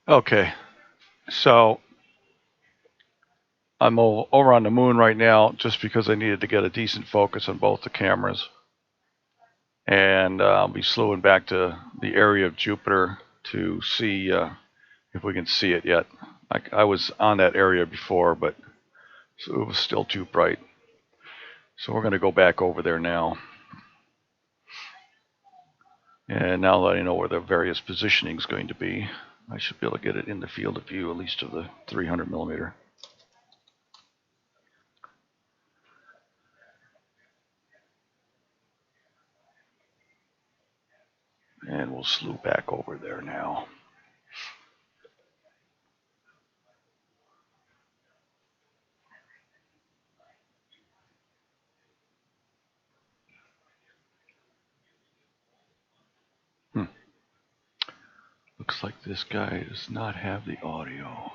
Okay, so I'm over on the moon right now just because I needed to get a decent focus on both the cameras. And I'll be slewing back to the area of Jupiter to see if we can see it yet. I was on that area before, but so it was still too bright. So we're going to go back over there now. And now that I know where the various positioning is going to be, I should be able to get it in the field of view, at least of the 300 millimeter. And we'll slew back over there now. Looks like this guy does not have the audio.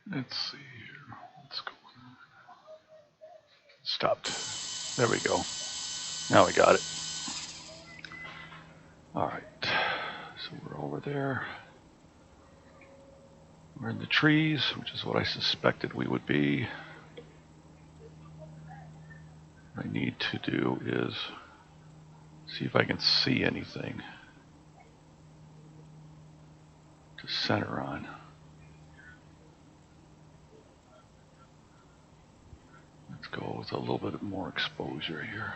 Let's see here. What's going on? Stopped. There we go. Now we got it. All right. So we're over there. We're in the trees, which is what I suspected we would be. What I need to do is see if I can see anything to center on. Let's go with a little bit more exposure here.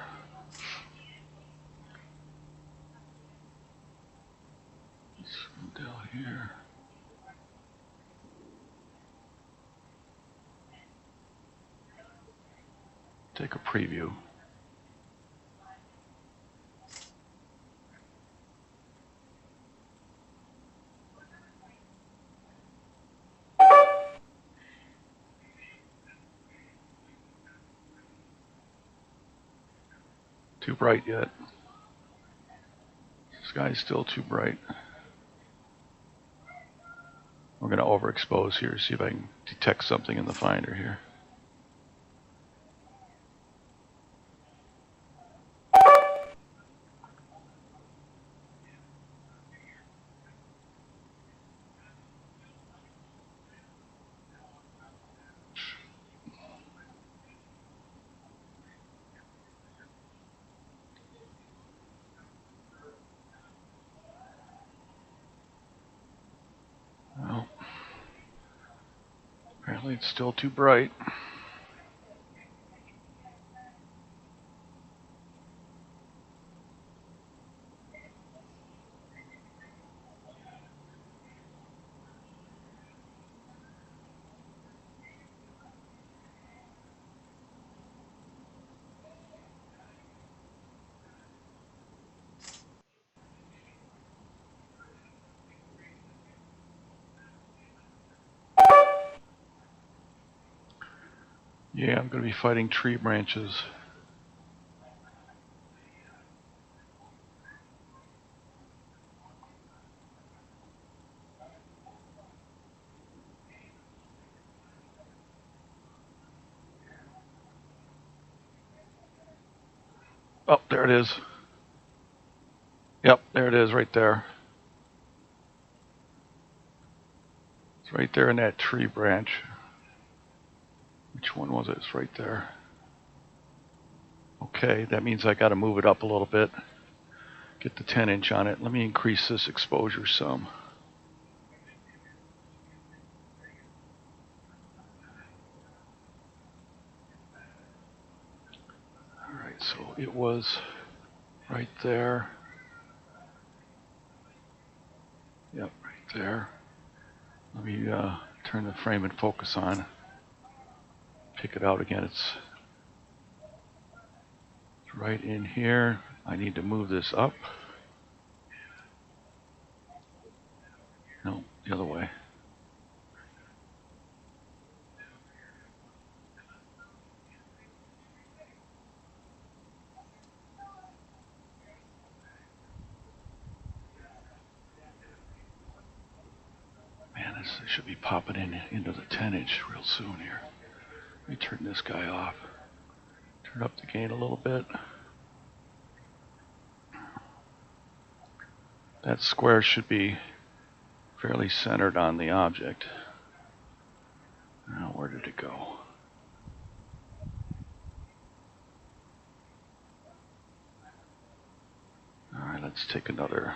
Let's go down here. Take a preview. Too bright yet. The sky's still too bright. We're going to overexpose here, see if I can detect something in the finder here. Well, apparently it's still too bright. Yeah, I'm going to be fighting tree branches. Oh, there it is. Yep, there it is right there. It's right there in that tree branch. Which one was it? It's right there. Okay, that means I got to move it up a little bit. Get the 10-inch on it. Let me increase this exposure some. Alright, so it was right there. Yep, right there. Let me turn the frame and focus on. Pick it out again. It's right in here. I need to move this up. No, the other way. Man, this should be popping into the 10-inch real soon here. Let me turn this guy off. Turn up the gain a little bit. That square should be fairly centered on the object. Now, where did it go? Alright, let's take another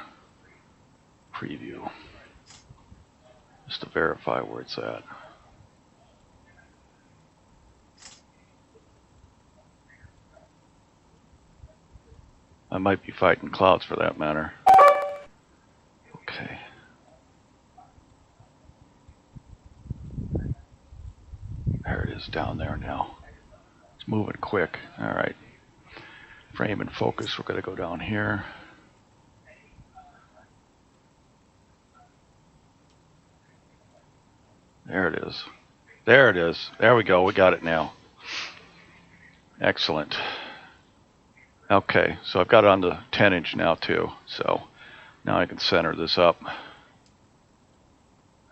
preview just to verify where it's at. I might be fighting clouds for that matter. Okay. There it is down there now. It's moving quick. Alright. Frame and focus, we're going to go down here. There it is. There it is. There we go. We got it now. Excellent. Okay, so I've got it on the 10-inch now too. So now I can center this up.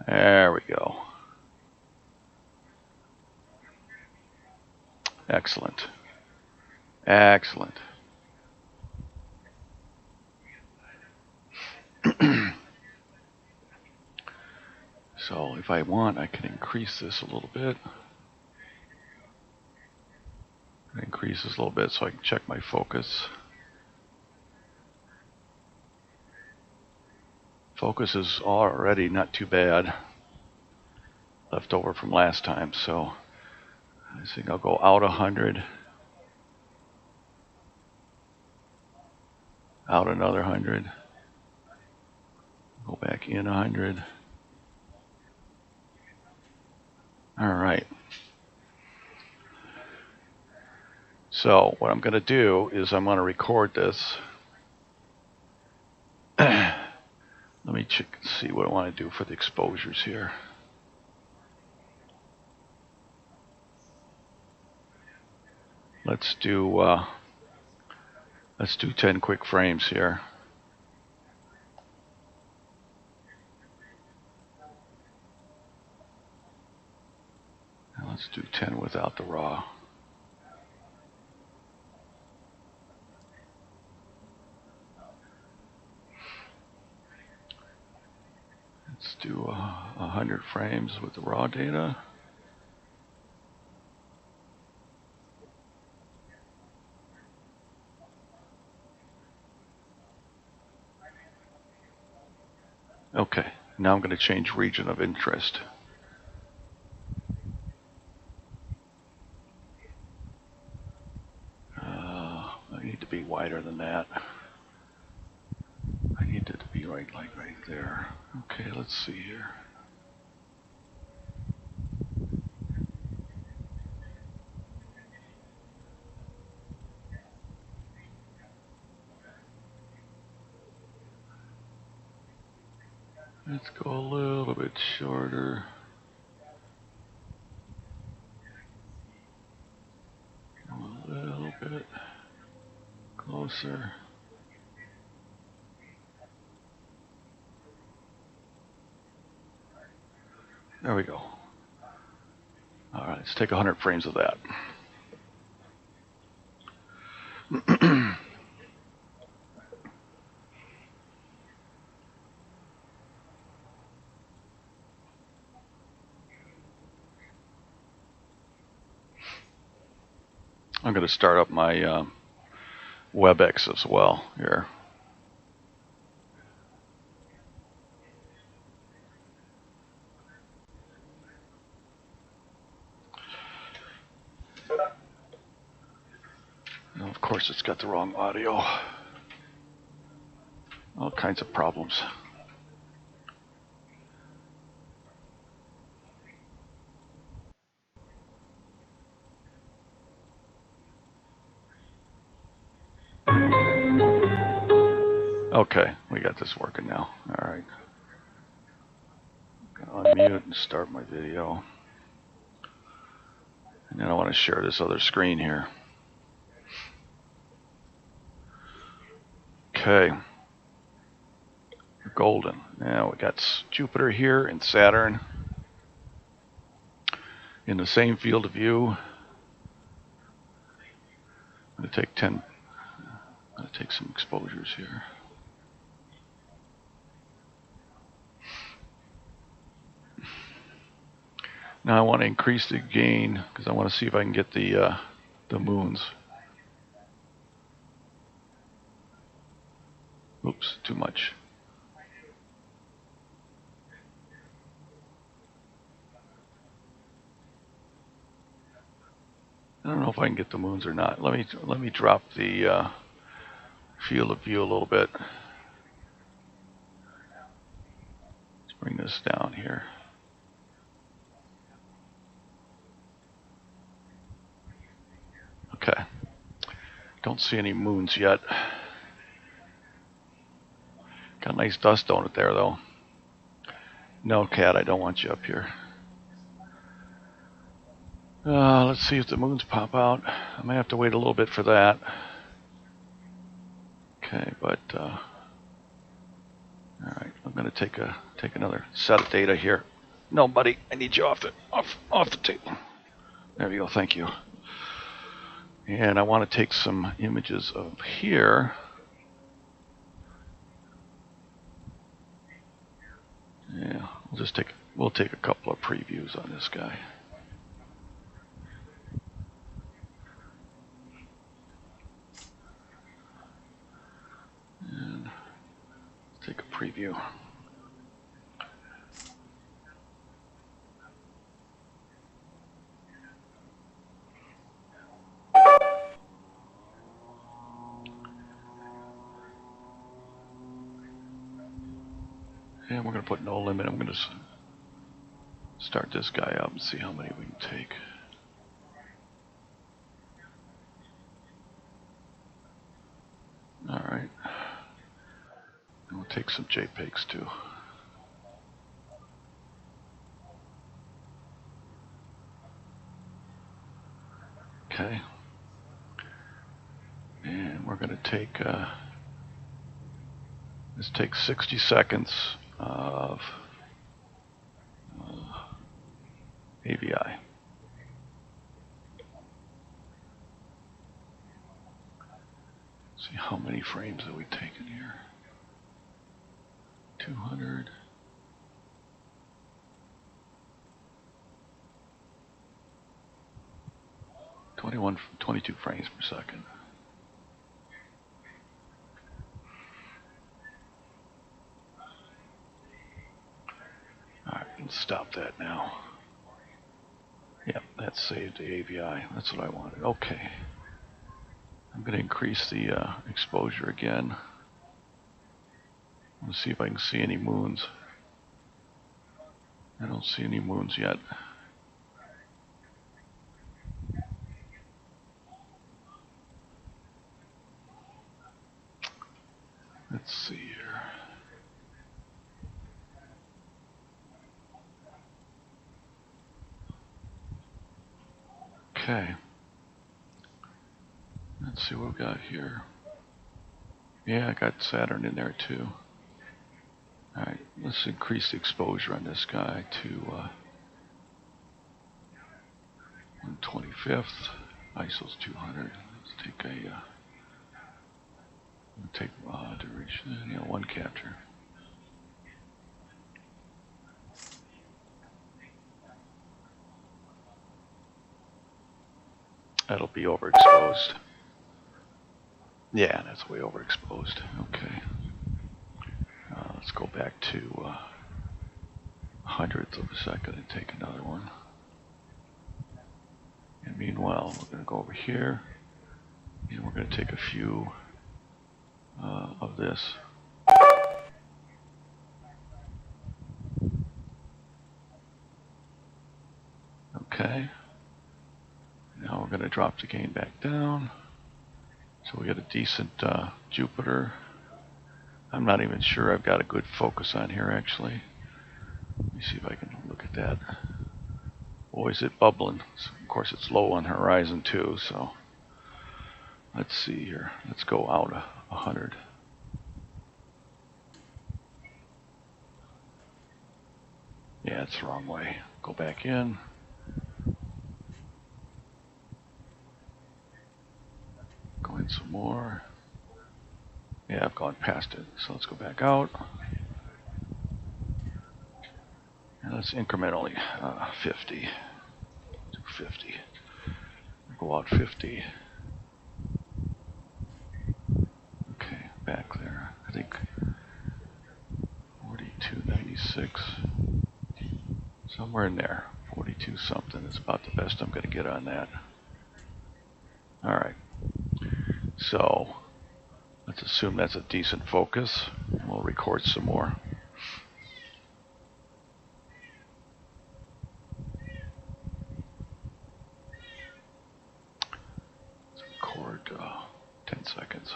There we go. Excellent. Excellent. So if I want, I can increase this a little bit. Increase this a little bit so I can check my focus. Focus is already not too bad. Left over from last time, so I think I'll go out 100. Out another 100. Go back in 100. All right. So what I'm going to do is I'm going to record this. Let me check and see what I want to do for the exposures here. Let's do 10 quick frames here. And let's do 10 without the raw. Let's do 100 frames with the raw data. Okay, now I'm going to change region of interest. I need to be wider than that. I need it to be right there. Okay, let's see here. Let's go a little bit shorter. A little bit closer. There we go. All right, let's take 100 frames of that. I'm going to start up my WebEx as well here. And of course, it's got the wrong audio. All kinds of problems. Okay, we got this working now. All right. I'm gonna unmute and start my video. And then I want to share this other screen here. Okay. Golden. Now we got Jupiter here and Saturn in the same field of view. I'm going to take some exposures here. Now I want to increase the gain because I want to see if I can get the moons. Oops, too much. I don't know if I can get the moons or not. Let me drop the field of view a little bit. Let's bring this down here. Okay. Don't see any moons yet. Got a nice dust donut there, though. No, cat, I don't want you up here. Let's see if the moons pop out. I might have to wait a little bit for that. Okay, but all right, I'm going to take another set of data here. No, buddy, I need you off the table. There we go. Thank you. And I want to take some images of here. Yeah, we'll take a couple of previews on this guy. And take a preview. And we're going to put no limit. I'm going to start this guy up and see how many we can take. All right. And we'll take some JPEGs too. Okay. And we're going to take, this takes 60 seconds of AVI. See how many frames have we taken here? 200. From 22 frames per second. All right, let's stop that now. Yep, that saved the AVI. That's what I wanted. Okay. I'm going to increase the exposure again. Let's see if I can see any moons. I don't see any moons yet. Let's see here. Okay. Let's see what we've got here. Yeah, I got Saturn in there too. Alright, let's increase the exposure on this guy to 1/25. ISO's 200. Let's take duration, one capture. That'll be overexposed. Yeah, that's way overexposed. Okay. Let's go back to 100th of a second and take another one. And meanwhile, we're going to go over here and we're going to take a few of this. Okay. Now we're going to drop the gain back down. So we got a decent Jupiter. I'm not even sure I've got a good focus on here actually. Let me see if I can look at that. Boy, is it bubbling. Of course, it's low on horizon too, so let's see here. Let's go out 100. Yeah, it's the wrong way. Go back in. Go in some more. Yeah, I've gone past it. So let's go back out. And let's incrementally 50. Do 50. Go out 50. Okay, back there. I think 42.96. Somewhere in there. 42 something is about the best I'm going to get on that. Alright. So let's assume that's a decent focus. We'll record some more. Let's record 10 seconds.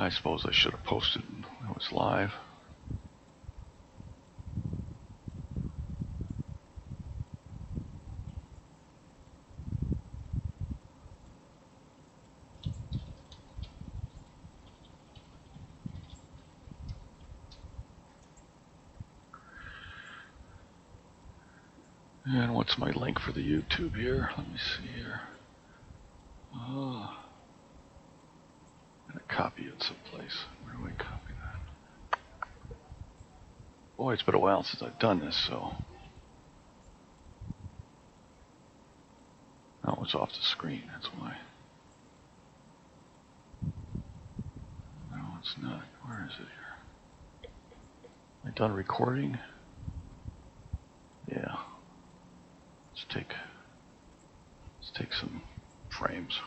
I suppose I should have posted when it was live. And what's my link for the YouTube here? Let me see here. Oh, I'm going to copy it someplace. Where do I copy that? Boy, it's been a while since I've done this, so. Oh, it's off the screen, that's why. No, it's not. Where is it here? Am I done recording? Yeah. Let's take some frames.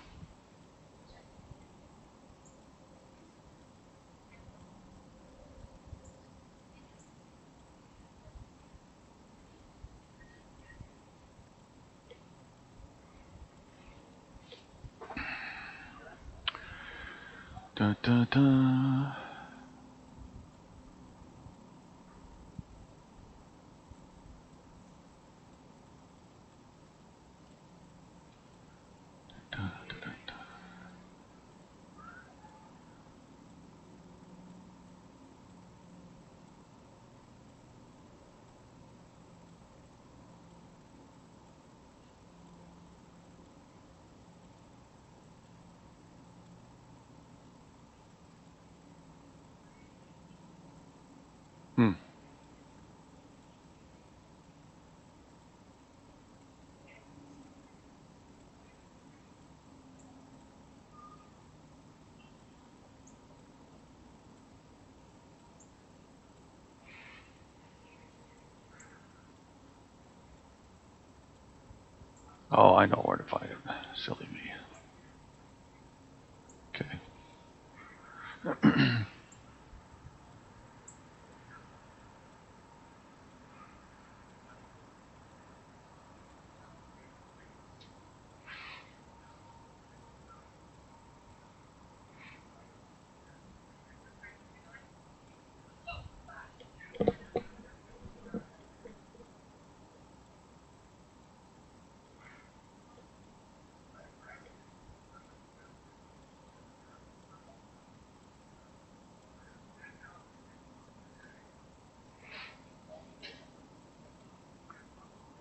Da, da, da. Oh, I know where to find it. Silly me. Okay.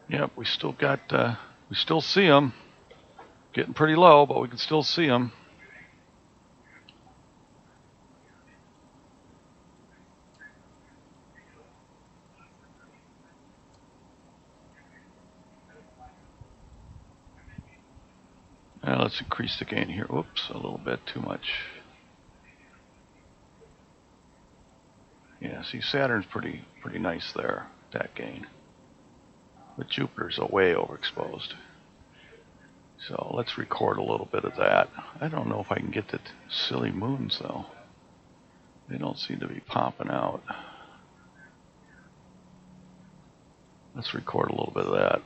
Yep, we still see them. Getting pretty low, but we can still see them. Now let's increase the gain here. Oops, a little bit too much. Yeah, see, Saturn's pretty nice there, that gain. But Jupiter's way overexposed. So let's record a little bit of that. I don't know if I can get the silly moons though. They don't seem to be popping out. Let's record a little bit of that.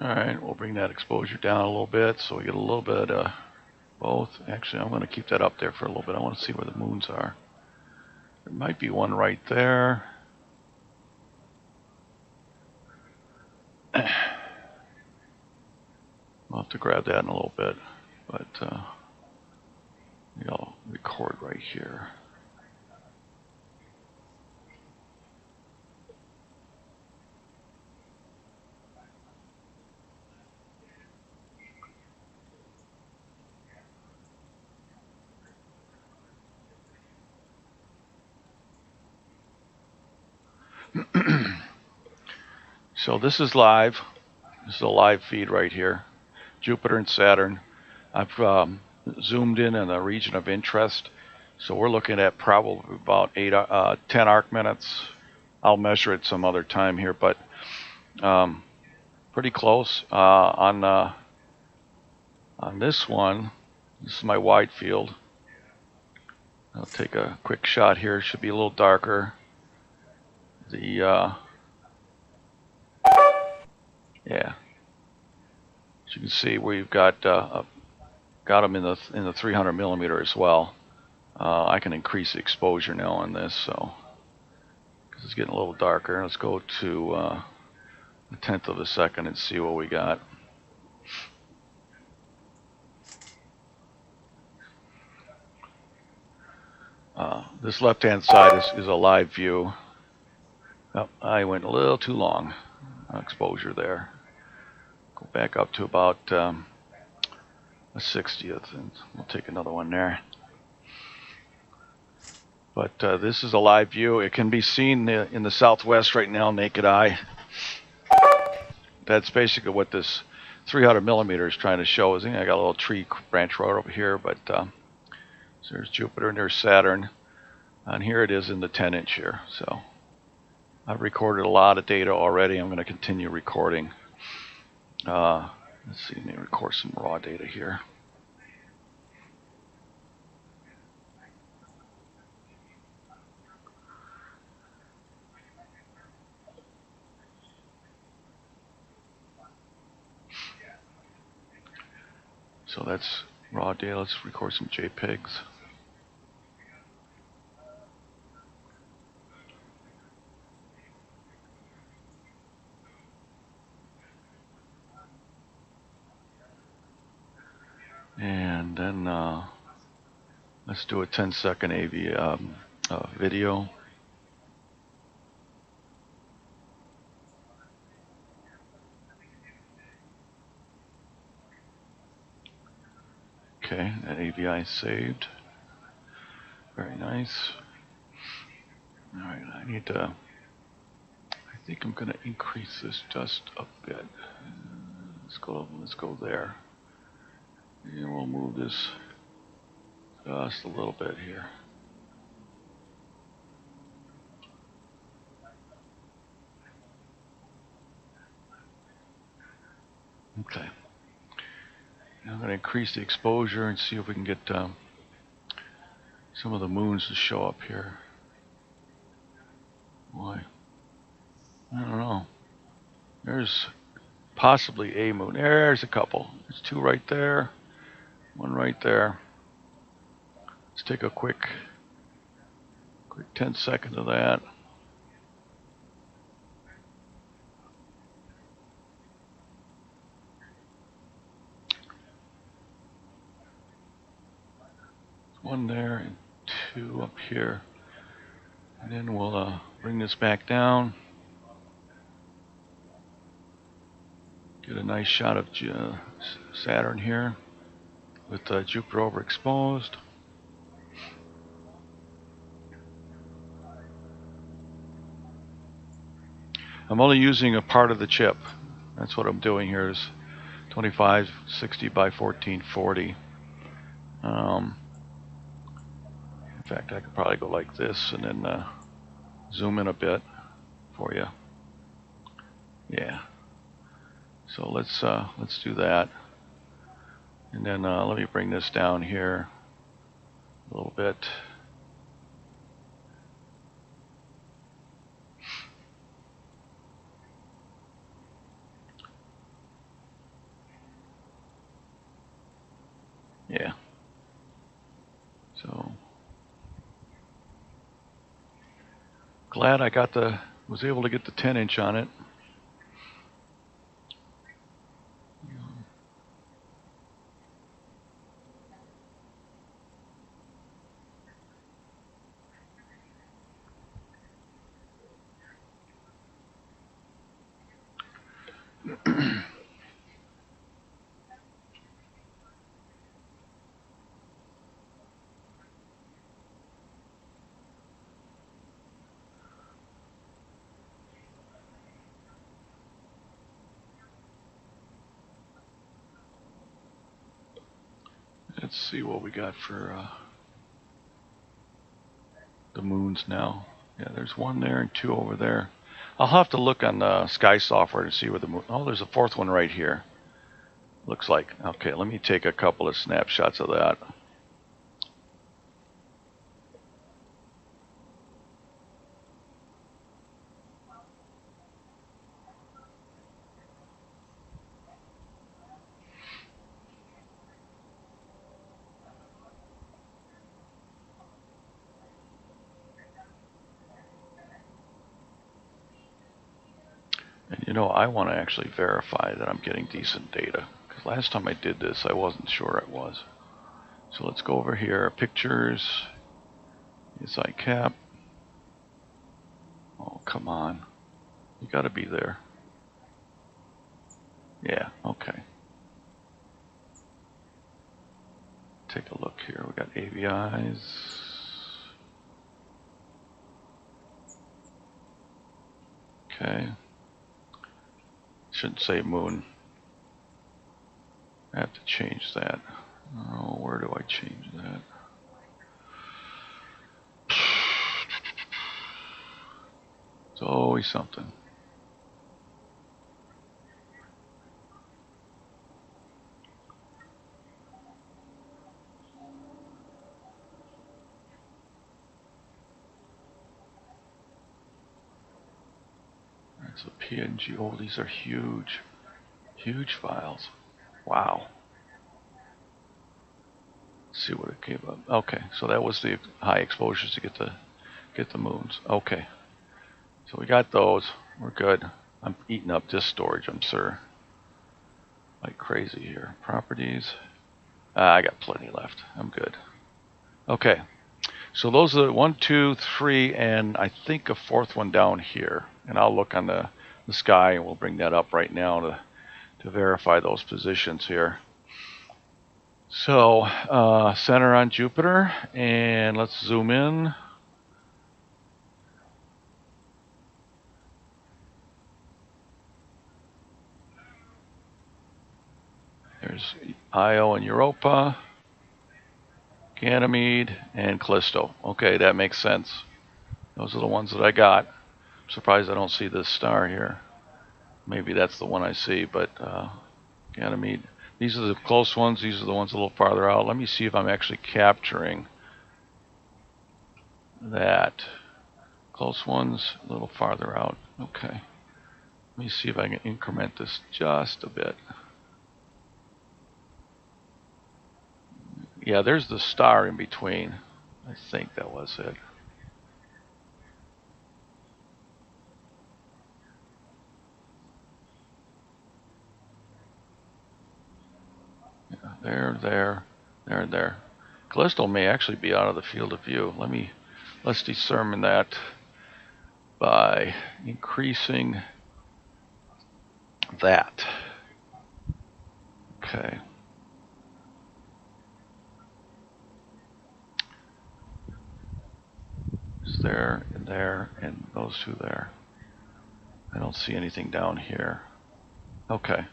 Alright, we'll bring that exposure down a little bit so we get a little bit of both. Actually, I'm going to keep that up there for a little bit. I want to see where the moons are. There might be one right there. I'll have to grab that in a little bit, but I'll record right here. So this is live. This is a live feed right here. Jupiter and Saturn. I've zoomed in the region of interest. So we're looking at probably about 10 arc minutes. I'll measure it some other time here, but pretty close. On this one, this is my wide field. I'll take a quick shot here. It should be a little darker. Yeah. As you can see, we've got them in the 300 millimeter as well. I can increase the exposure now on this, so because it's getting a little darker. Let's go to a 1/10 of a second and see what we got. This left-hand side is a live view. Oh, I went a little too long exposure there. Go back up to about a 60th, and we'll take another one there. But this is a live view. It can be seen in the southwest right now, naked eye. That's basically what this 300 millimeter is trying to show. I got a little tree branch right over here, but so there's Jupiter and there's Saturn. And here it is in the 10-inch here. So I've recorded a lot of data already. I'm going to continue recording. Let's see, let me record some raw data here. So that's raw data. Let's record some JPEGs. And then let's do a 10-second AV video. Okay, that AVI is saved. Very nice. All right, I think I'm going to increase this just a bit. Let's go there. And we'll move this just a little bit here. Okay. Now I'm going to increase the exposure and see if we can get some of the moons to show up here. Why? I don't know. There's possibly a moon. There's a couple. There's two right there. One right there. Let's take a quick 10 seconds of that. One there and two up here. And then we'll bring this back down. Get a nice shot of Saturn here with Jupiter overexposed. I'm only using a part of the chip. That's what I'm doing here is 2560 by 1440. In fact, I could probably go like this and then zoom in a bit for you. Yeah. So let's do that. And then let me bring this down here a little bit. Yeah. So glad I was able to get the 10-inch on it. Let's see what we got for the moons now. Yeah, there's one there and two over there. I'll have to look on the sky software to see where the moon. Oh, there's a fourth one right here. Looks like. Okay, let me take a couple of snapshots of that. And you know, I want to actually verify that I'm getting decent data. Because last time I did this, I wasn't sure it was. So let's go over here. Pictures. SI cap. Oh, come on. You got to be there. Yeah, okay. Take a look here. We got AVIs. Okay. Shouldn't say moon. I have to change that. Oh, where do I change that? It's always something. That's a PNG. Oh, these are huge. Huge files. Wow. Let's see what it came up. Okay, so that was the high exposures to get the moons. Okay. So we got those. We're good. I'm eating up this storage, I'm sure. Like crazy here. Properties. I got plenty left. I'm good. Okay. So those are 1, 2, 3, and I think a fourth one down here. And I'll look on the sky and we'll bring that up right now to verify those positions here. So center on Jupiter, and let's zoom in. There's Io and Europa, Ganymede, and Callisto. Okay, that makes sense. Those are the ones that I got. I'm surprised I don't see this star here. Maybe that's the one I see, but Ganymede. These are the close ones. These are the ones a little farther out. Let me see if I'm actually capturing that. Close ones a little farther out. Okay. Let me see if I can increment this just a bit. Yeah, there's the star in between. I think that was it. Yeah, there. Callisto may actually be out of the field of view. Let's determine that by increasing that. Okay. It's there, and those two there. I don't see anything down here. Okay.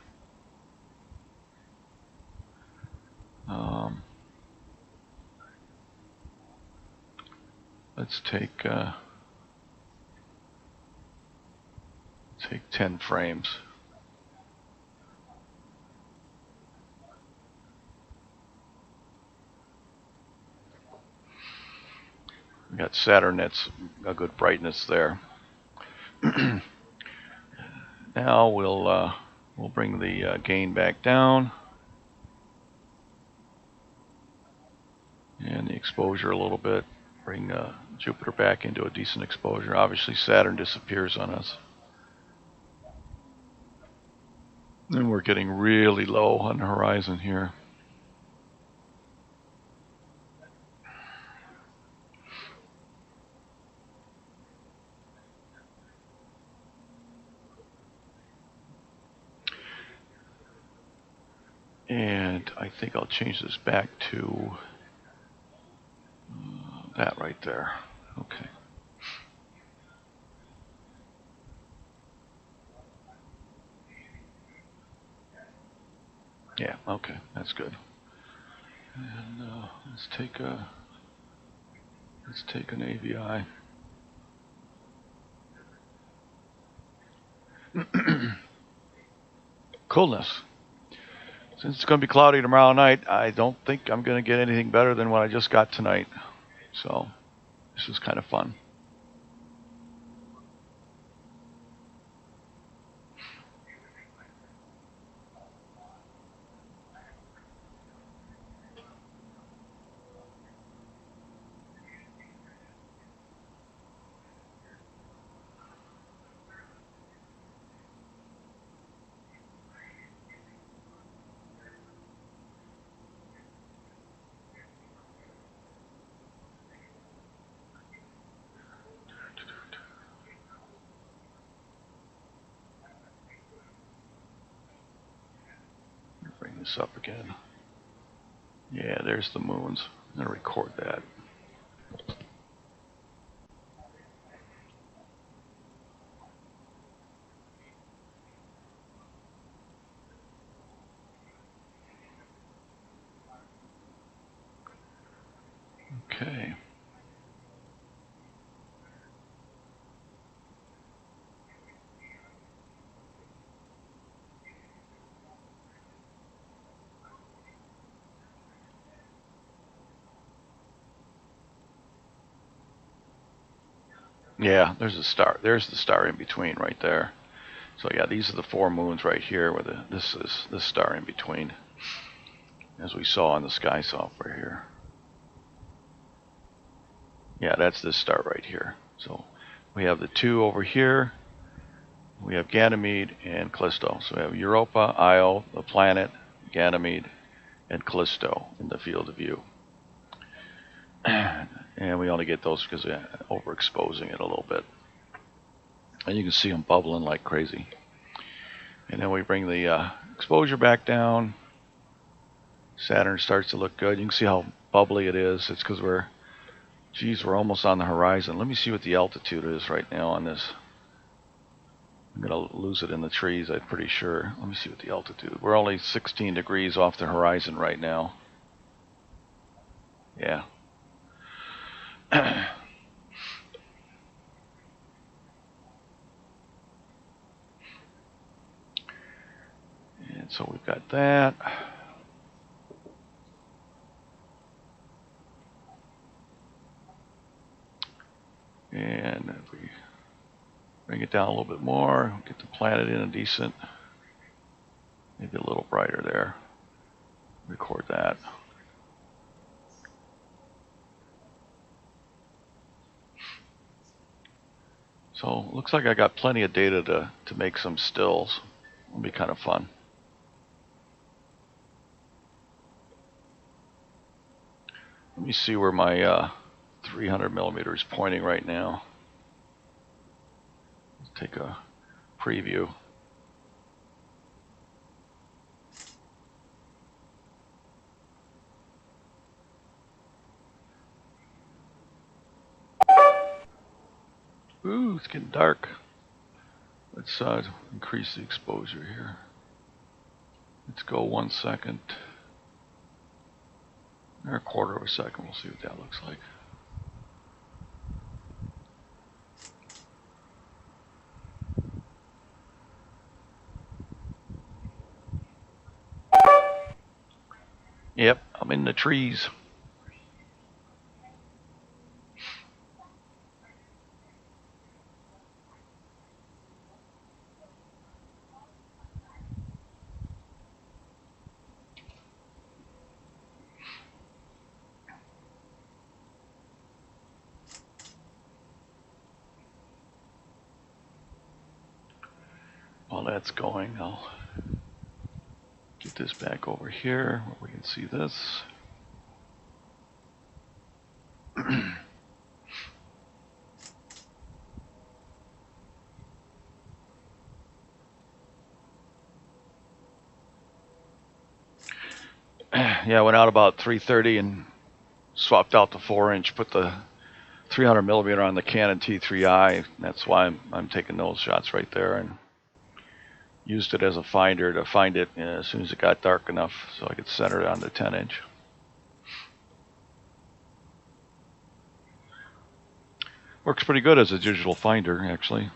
Let's take 10 frames. We got Saturn, that's a good brightness there. Now we'll bring the gain back down, and the exposure a little bit. Bring Jupiter back into a decent exposure. Obviously Saturn disappears on us. And we're getting really low on the horizon here. And I think I'll change this back to that right there. Okay. Yeah, okay, that's good. And let's take an AVI. Coolness. Since it's going to be cloudy tomorrow night, I don't think I'm going to get anything better than what I just got tonight. So this is kind of fun. Bring this up again. Yeah, there's the moons. I'm going to record that. Okay. Yeah, there's a star. There's the star in between right there. So yeah, these are the 4 moons right here with this star in between, as we saw on the sky software here. Yeah, that's this star right here. So we have the 2 over here. We have Ganymede and Callisto. So we have Europa, Io, the planet, Ganymede, and Callisto in the field of view. And we only get those because we're overexposing it a little bit. And you can see them bubbling like crazy. And then we bring the exposure back down. Saturn starts to look good. You can see how bubbly it is. It's because we're almost on the horizon. Let me see what the altitude is right now on this. I'm going to lose it in the trees, I'm pretty sure. Let me see what the altitude. We're only 16 degrees off the horizon right now. Yeah. And so we've got that. And if we bring it down a little bit more, get the planet in a decent, maybe a little brighter there. Record that. So looks like I got plenty of data to make some stills. It'll be kind of fun. Let me see where my 300 millimeter is pointing right now. Let's take a preview. Ooh, it's getting dark. Let's increase the exposure here. Let's go 1 second. Or a quarter of a second. We'll see what that looks like. Yep, I'm in the trees. While that's going, I'll get this back over here where we can see this. Yeah, I went out about 3:30 and swapped out the 4-inch, put the 300 millimeter on the Canon T3i. That's why I'm taking those shots right there, and used it as a finder to find it as soon as it got dark enough so I could center it on the 10-inch. Works pretty good as a digital finder, actually.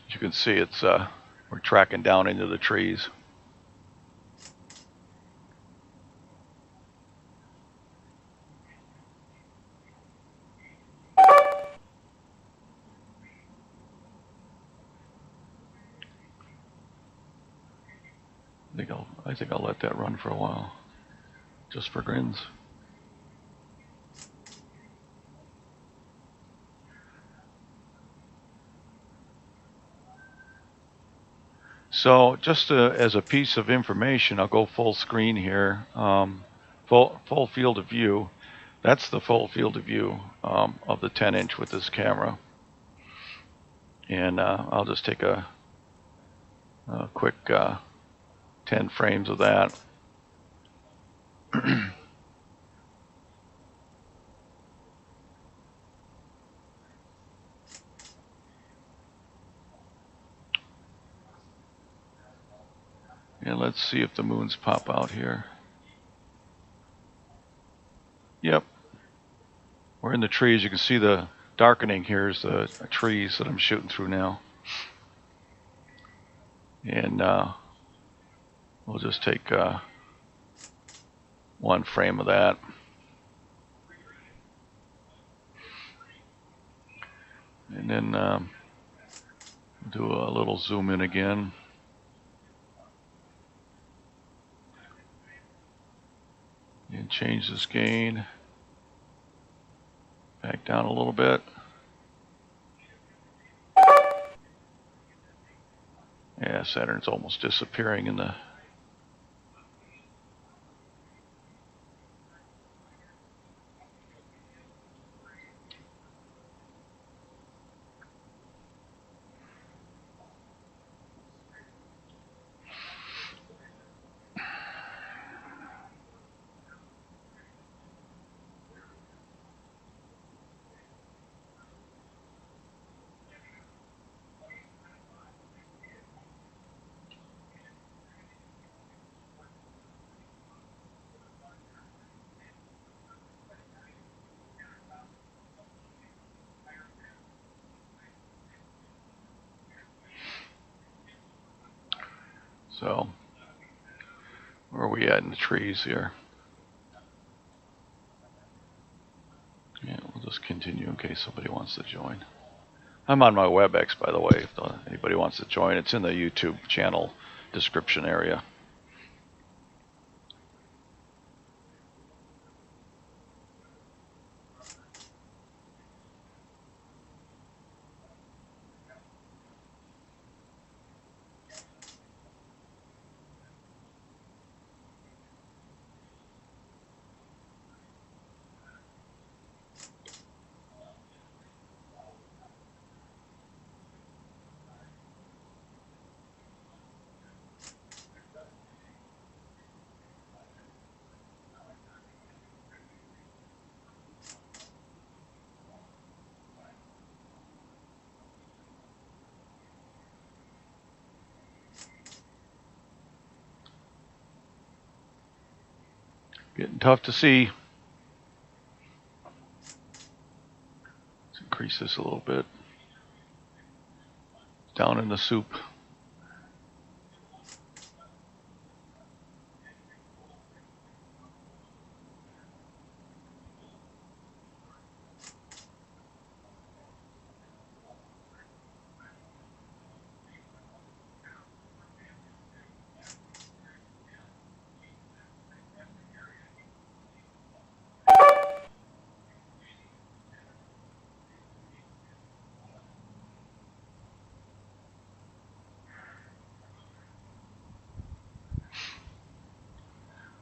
As you can see, it's we're tracking down into the trees. I think I'll let that run for a while, just for grins. So just as a piece of information, I'll go full screen here. Full field of view. That's the full field of view of the 10-inch with this camera. And I'll just take a quick 10 frames of that. And let's see if the moons pop out here. Yep. We're in the trees. You can see the darkening here is the trees that I'm shooting through now. And we'll just take 1 frame of that. And then do a little zoom in again. And change this gain back down a little bit. Yeah, Saturn's almost disappearing in the... So, where are we at in the trees here? Yeah, we'll just continue in case somebody wants to join. I'm on my WebEx, by the way, if anybody wants to join. It's in the YouTube channel description area. Getting tough to see. Let's increase this a little bit. Down in the soup.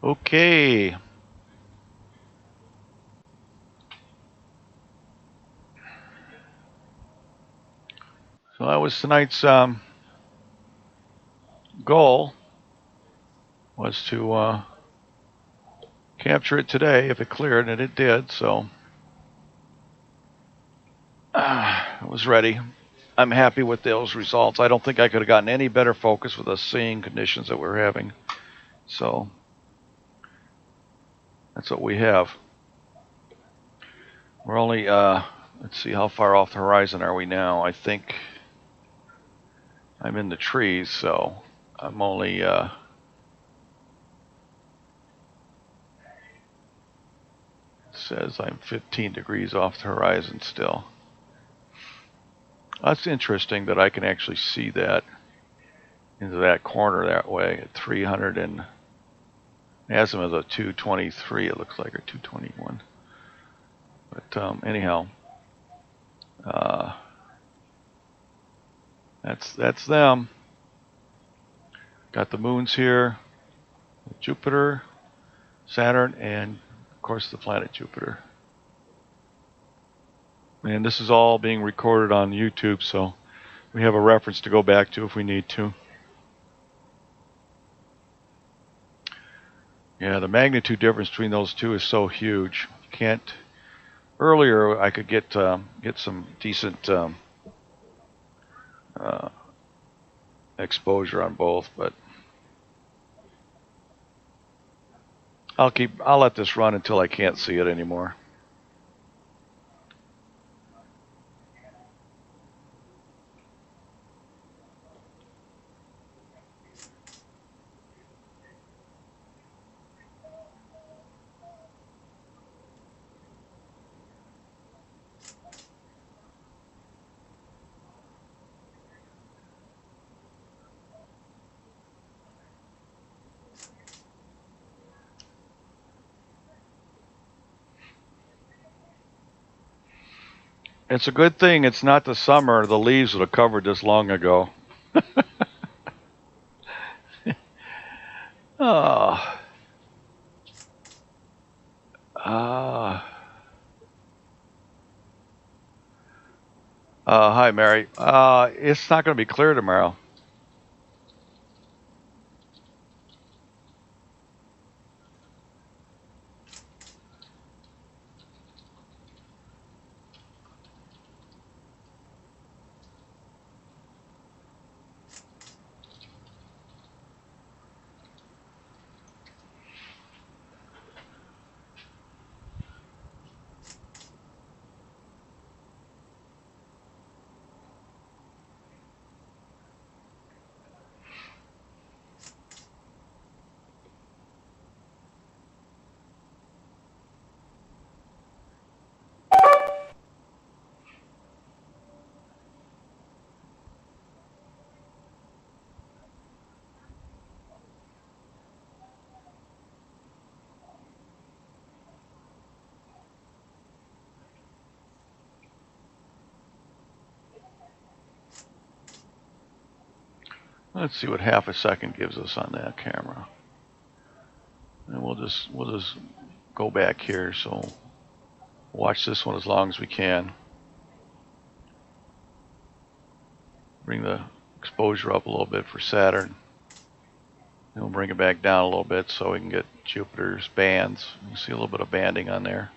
Okay. So that was tonight's goal, was to capture it today if it cleared, and it did, so it was ready. I'm happy with those results. I don't think I could have gotten any better focus with the seeing conditions that we're having. So that's what we have. We're only, let's see, how far off the horizon are we now? I think I'm in the trees, so I'm only, it says I'm 15 degrees off the horizon still. That's interesting that I can actually see that into that corner that way at 300 and azimuth of 223, it looks like, or 221. But anyhow, that's them. Got the moons here, Jupiter, Saturn, and of course the planet Jupiter. And this is all being recorded on YouTube, so we have a reference to go back to if we need to. Yeah, the magnitude difference between those two is so huge. You can't. Earlier, I could get some decent exposure on both, but I'll let this run until I can't see it anymore. It's a good thing it's not the summer. The leaves would have covered this long ago. Oh. Hi, Mary. It's not going to be clear tomorrow. Let's see what half a second gives us on that camera. And we'll just go back here, so watch this one as long as we can. Bring the exposure up a little bit for Saturn. And we'll bring it back down a little bit so we can get Jupiter's bands. You see a little bit of banding on there.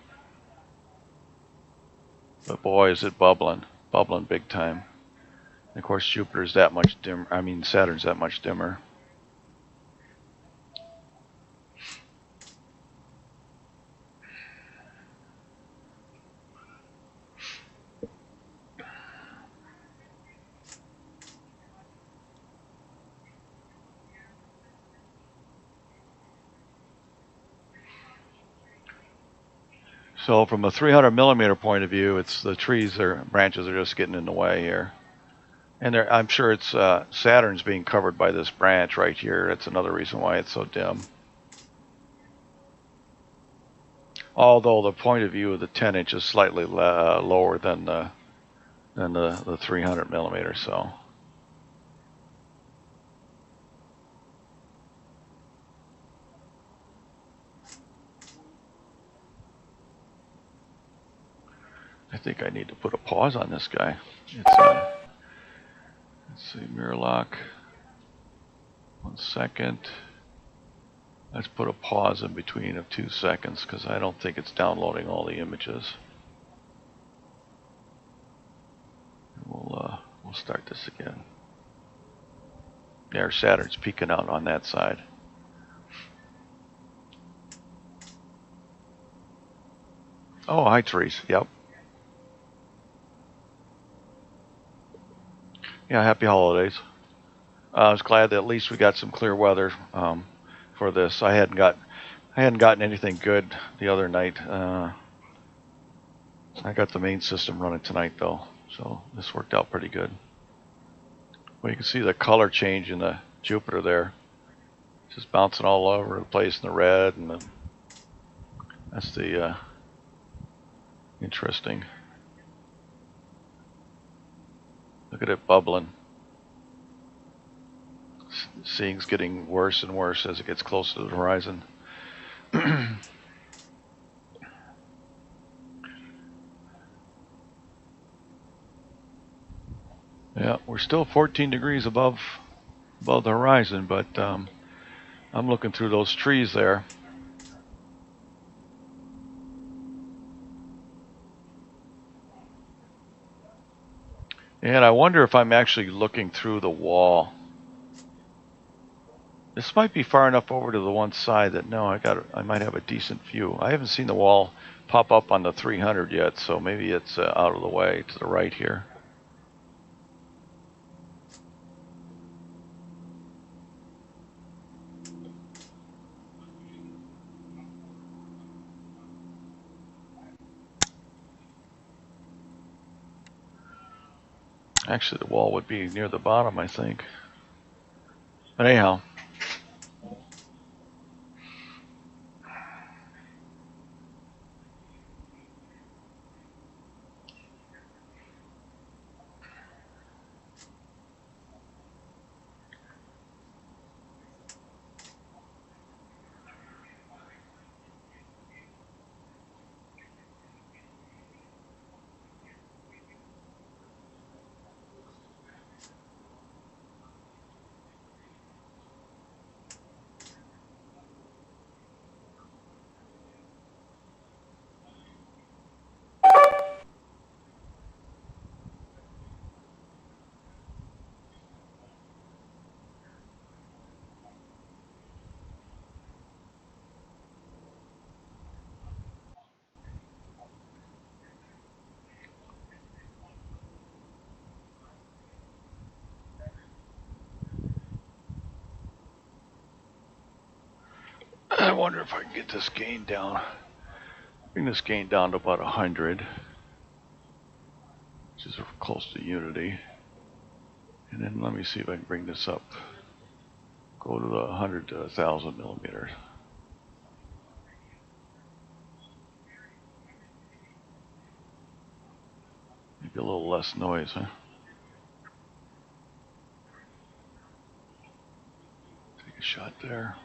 But boy, is it bubbling big time. And of course, Jupiter's that much dimmer. I mean, Saturn's that much dimmer. So from a 300 millimeter point of view, it's the trees or branches are just getting in the way here. And I'm sure it's Saturn's being covered by this branch right here. That's another reason why it's so dim. Although the point of view of the 10-inch is slightly lower than the 300 millimeter. So I think I need to put a pause on this guy. It's let's see, mirror lock. 1 second. Let's put a pause in between of 2 seconds because I don't think it's downloading all the images. We'll start this again. There, Saturn's peeking out on that side. Oh, hi trees. Yep. Yeah, happy holidays. I was glad that at least we got some clear weather for this. I hadn't gotten anything good the other night. I got the main system running tonight though, so this worked out pretty good. Well, you can see the color change in the Jupiter there. It's just bouncing all over the place in the red, and that's the interesting. Look at it bubbling. Seeing's getting worse and worse as it gets closer to the horizon. Yeah, we're still 14 degrees above the horizon, but I'm looking through those trees there. And I wonder if I'm actually looking through the wall. This might be far enough over to the one side that no, I might have a decent view. I haven't seen the wall pop up on the 300 yet, so maybe it's out of the way to the right here. Actually, the wall would be near the bottom, I think. But anyhow. I wonder if I can get this gain down. Bring this gain down to about 100, which is close to unity. And then let me see if I can bring this up. Go to the 100 to 1,000 millimeters. Maybe a little less noise, huh? Take a shot there.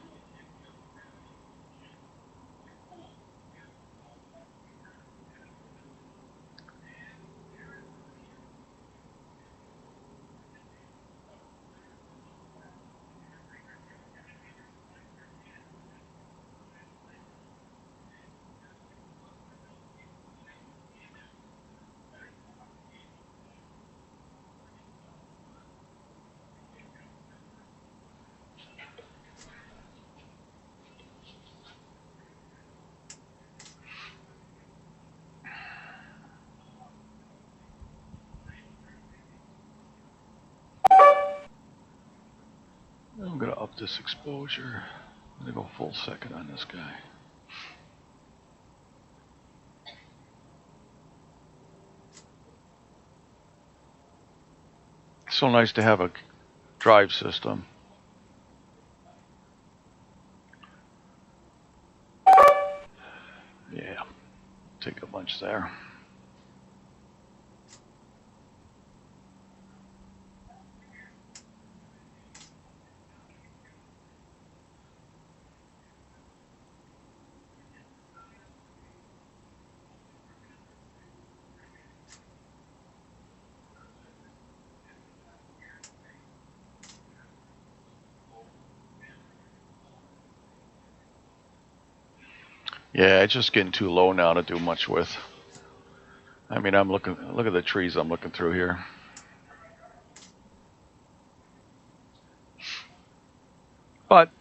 I'm going to up this exposure. I'm going to go full second on this guy. So nice to have a drive system. Yeah, take a bunch there. Yeah, it's just getting too low now to do much with. I mean, look at the trees I'm looking through here. But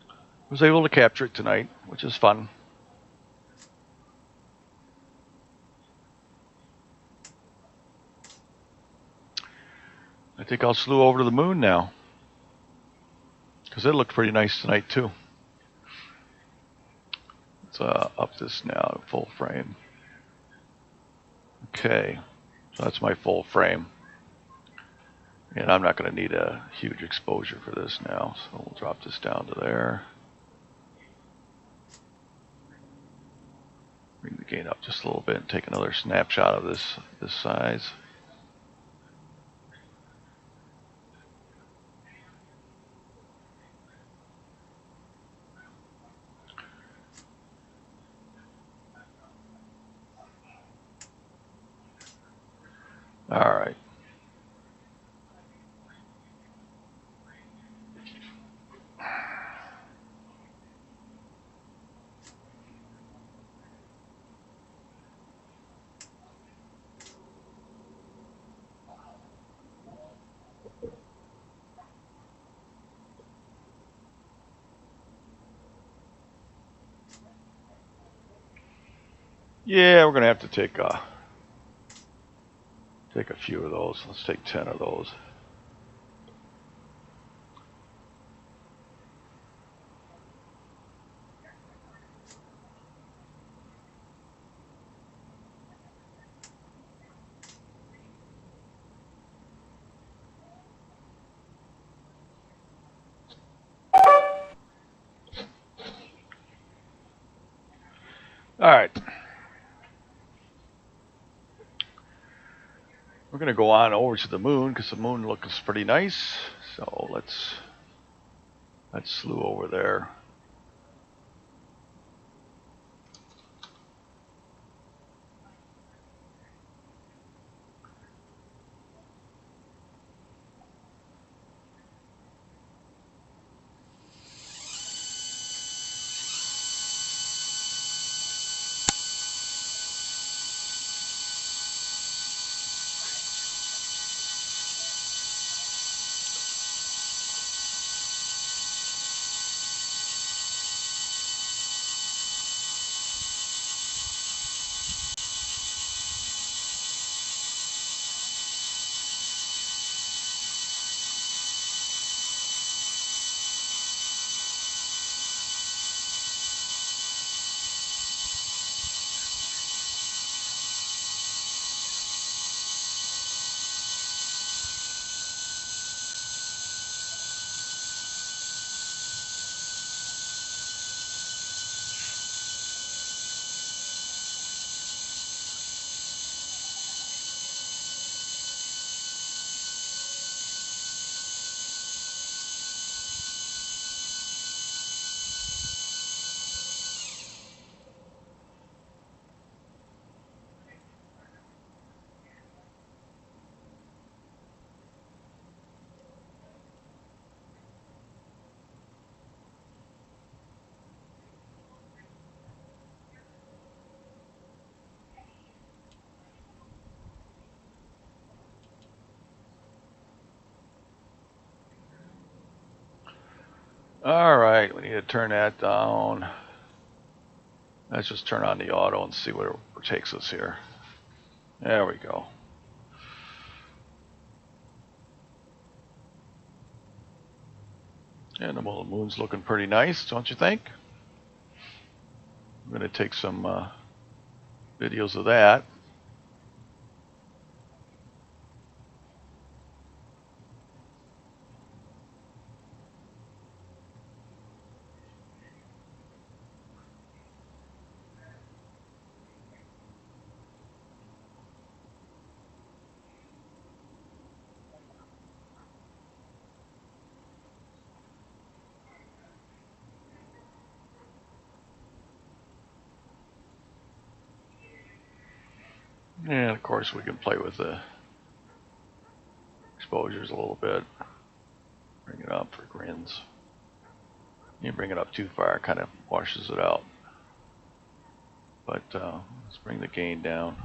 I was able to capture it tonight, which is fun. I think I'll slew over to the moon now, because it looked pretty nice tonight too. Let's up this now to full frame. Okay, so that's my full frame. And I'm not going to need a huge exposure for this now, so we'll drop this down to there. Bring the gain up just a little bit and take another snapshot of this size. All right. Yeah, we're going to have to take a few of those. Let's take 10 of those. All right. We're going to go on over to the moon because the moon looks pretty nice. So let's slew over there. All right, we need to turn that down. Let's just turn on the auto and see where it takes us here. There we go. And the moon's looking pretty nice, don't you think? I'm going to take some videos of that. And of course we can play with the exposures a little bit. Bring it up for grins. You bring it up too far, it kind of washes it out. But let's bring the gain down.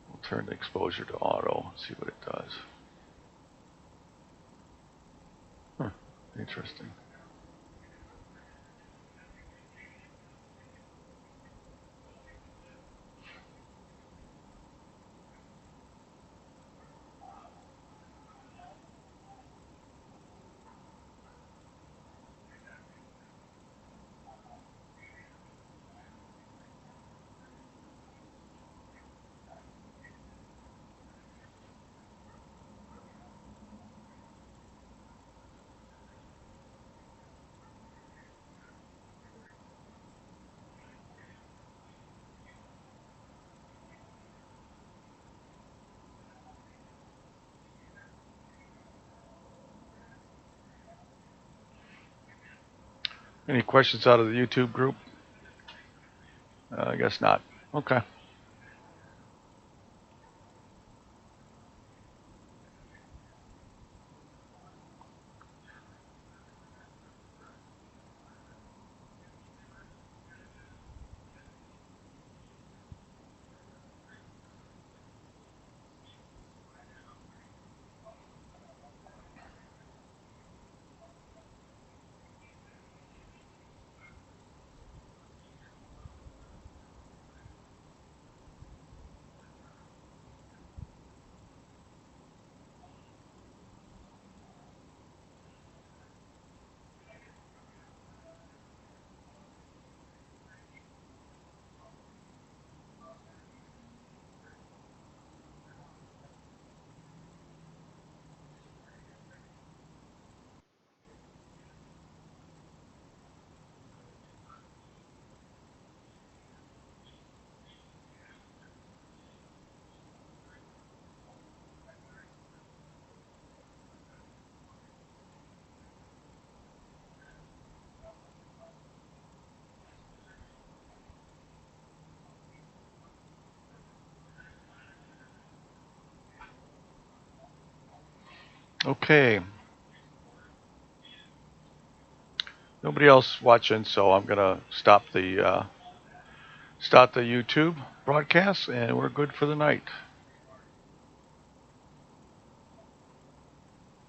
We'll turn the exposure to auto, see what it does. Huh, interesting. Any questions out of the YouTube group? I guess not. Okay. Okay. Nobody else watching, so I'm gonna stop the YouTube broadcast, and we're good for the night.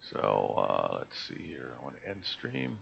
So let's see here. I want to end stream.